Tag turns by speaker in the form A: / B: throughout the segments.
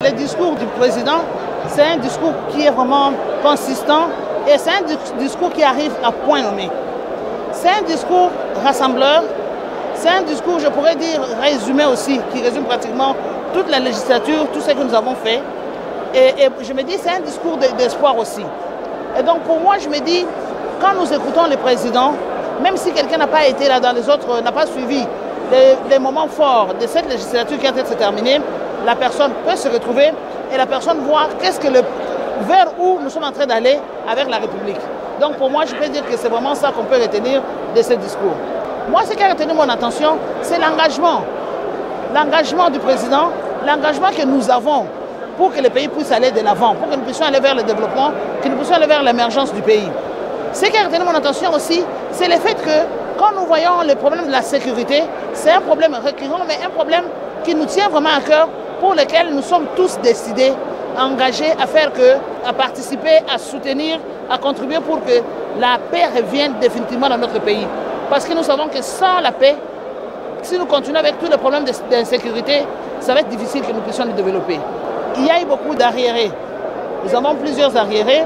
A: Le discours du président, c'est un discours qui est vraiment consistant et c'est un discours qui arrive à point nommé. C'est un discours rassembleur, c'est un discours, je pourrais dire, résumé aussi, qui résume pratiquement toute la législature, tout ce que nous avons fait. Et je me dis, c'est un discours d'espoir aussi. Et donc pour moi, je me dis, quand nous écoutons le président, même si quelqu'un n'a pas été là dans les autres, n'a pas suivi les moments forts de cette législature qui a été terminée, la personne peut se retrouver et la personne voit vers où nous sommes en train d'aller avec la République. Donc pour moi, je peux dire que c'est vraiment ça qu'on peut retenir de ce discours. Moi, ce qui a retenu mon attention, c'est l'engagement. L'engagement du président, l'engagement que nous avons pour que le pays puisse aller de l'avant, pour que nous puissions aller vers le développement, que nous puissions aller vers l'émergence du pays. Ce qui a retenu mon attention aussi, c'est le fait que quand nous voyons le problème de la sécurité, c'est un problème récurrent, mais un problème qui nous tient vraiment à cœur, pour lequel nous sommes tous décidés, engagés à faire à participer, à soutenir, à contribuer pour que la paix revienne définitivement dans notre pays. Parce que nous savons que sans la paix, si nous continuons avec tous les problèmes d'insécurité, ça va être difficile que nous puissions nous développer. Il y a eu beaucoup d'arriérés. Nous avons plusieurs arriérés.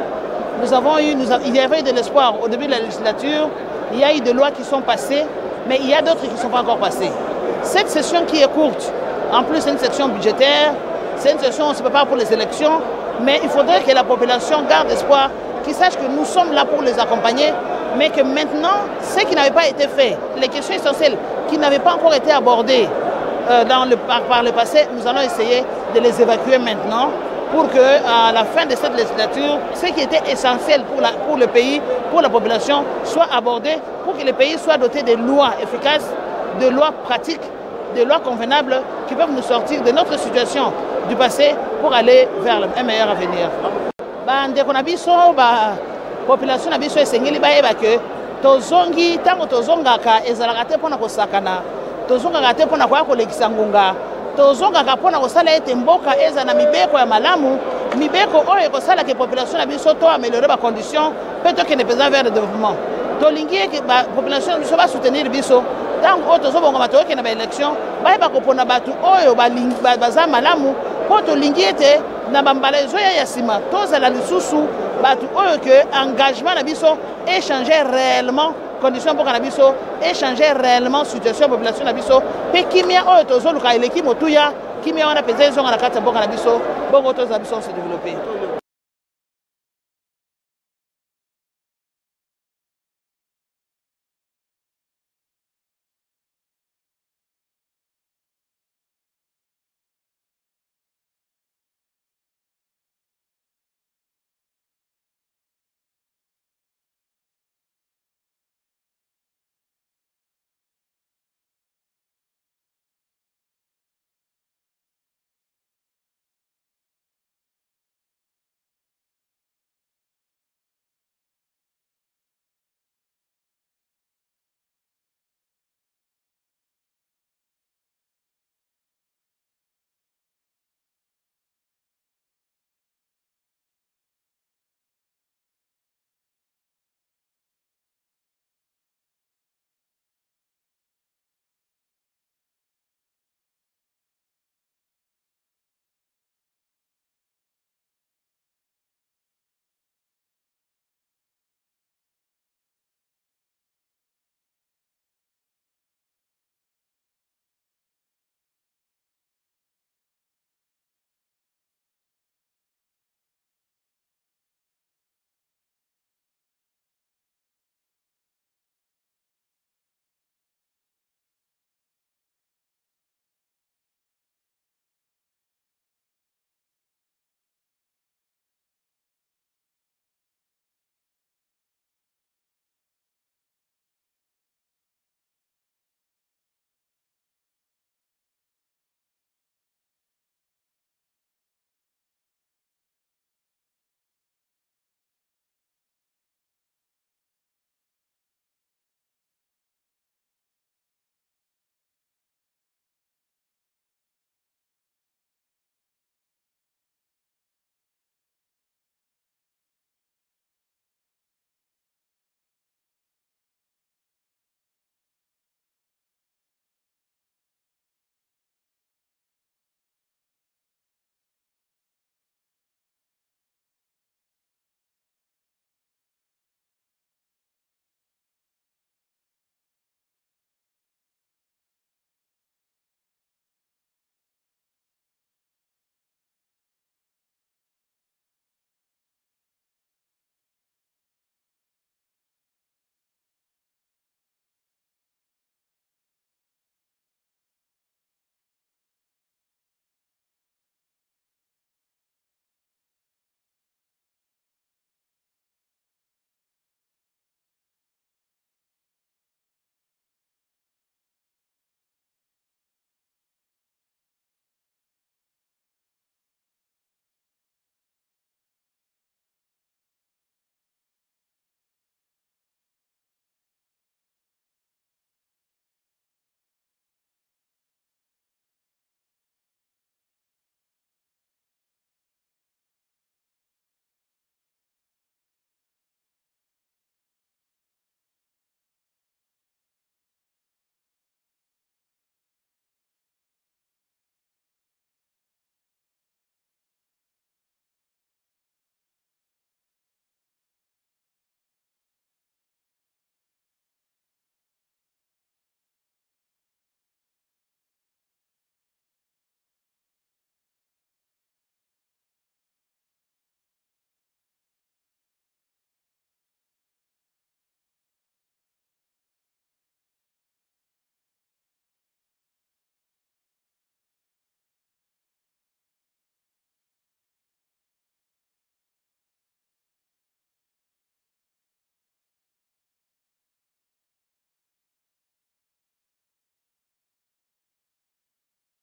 A: Il y avait eu de l'espoir au début de la législature. Il y a eu des lois qui sont passées, mais il y a d'autres qui ne sont pas encore passées. Cette session qui est courte, en plus c'est une session budgétaire, c'est une session, on ne se prépare pour les élections, mais il faudrait que la population garde espoir, qu'ils sachent que nous sommes là pour les accompagner, mais que maintenant, ce qui n'avait pas été fait, les questions essentielles qui n'avaient pas encore été abordées par le passé, nous allons essayer de les évacuer maintenant pour qu'à la fin de cette législature, ce qui était essentiel pour le pays, pour la population, soit abordé pour que le pays soit doté de lois efficaces, de lois pratiques, de lois convenables qui peuvent nous sortir de notre situation du passé pour aller vers un meilleur avenir. La population na biso esengeli bayeba ke tozongi tango tozongaka ezalaka te mpona kosakana, tozongaka te mpona koya kolekisa ngonga, tozongaka mpona kosala ete mboka eza na mibeko ya malamu, mibeko oyo ekosala ke population na biso to améliorer ba condition mpe tokende mpenza vers le développement. Tolingi eke population na biso basoutenir biso tango oyo tozobongama tokokende ba élection bayeba kopona bato oyo baza malamu mpo tolingi ete na bambala ezoya ya nsima tozala lisusu bato oyo ke engagement na biso échanger réellement condition mboka na biso, échanger réellement situation population na biso mpe kimia oyo tozoluka eleki motuya kimia wana mpenza ezonga na kati ya mboka na biso bongo tozala biso se développer.